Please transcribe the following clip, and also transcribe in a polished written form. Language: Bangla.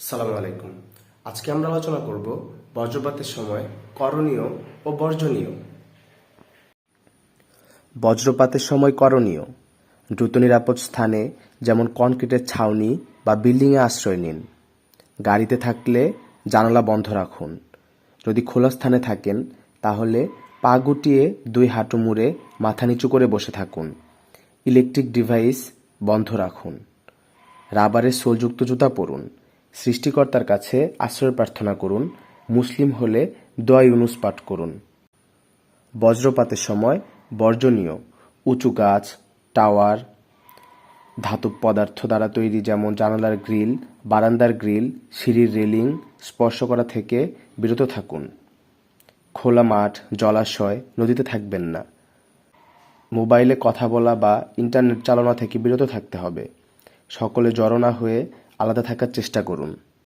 সালামু আলাইকুম। আজকে আমরা আলোচনা করব বজ্রপাতের সময় করণীয় ও বর্জনীয়। বজ্রপাতের সময় করণীয়: দ্রুত নিরাপদ স্থানে যেমন কনক্রিটের ছাউনি বা বিল্ডিংয়ে আশ্রয় নিন। গাড়িতে থাকলে জানালা বন্ধ রাখুন। যদি খোলা স্থানে থাকেন তাহলে পা গুটিয়ে 2 হাঁটু মুড়ে মাথা নিচু করে বসে থাকুন। ইলেকট্রিক ডিভাইস বন্ধ রাখুন। রাবারের সোলযুক্ত জুতা পরুন। সৃষ্টিকর্তার কাছে আশ্রয় প্রার্থনা করুন। মুসলিম হলে দোয়া ইউনুস পাঠ করুন। বজ্রপাতের সময় বর্জনীয়: উঁচু গাছ, টাওয়ার, ধাতব পদার্থ দ্বারা তৈরি যেমন জানালার গ্রিল, বারান্দার গ্রিল, সিঁড়ির রেলিং স্পর্শ করা থেকে বিরত থাকুন। খোলা মাঠ, জলাশয়, নদীতে থাকবেন না। মোবাইলে কথা বলা বা ইন্টারনেট চালানো থেকে বিরত থাকতে হবে। সকলে জড়ো না হয়ে আলাদা থাকার চেষ্টা করুন।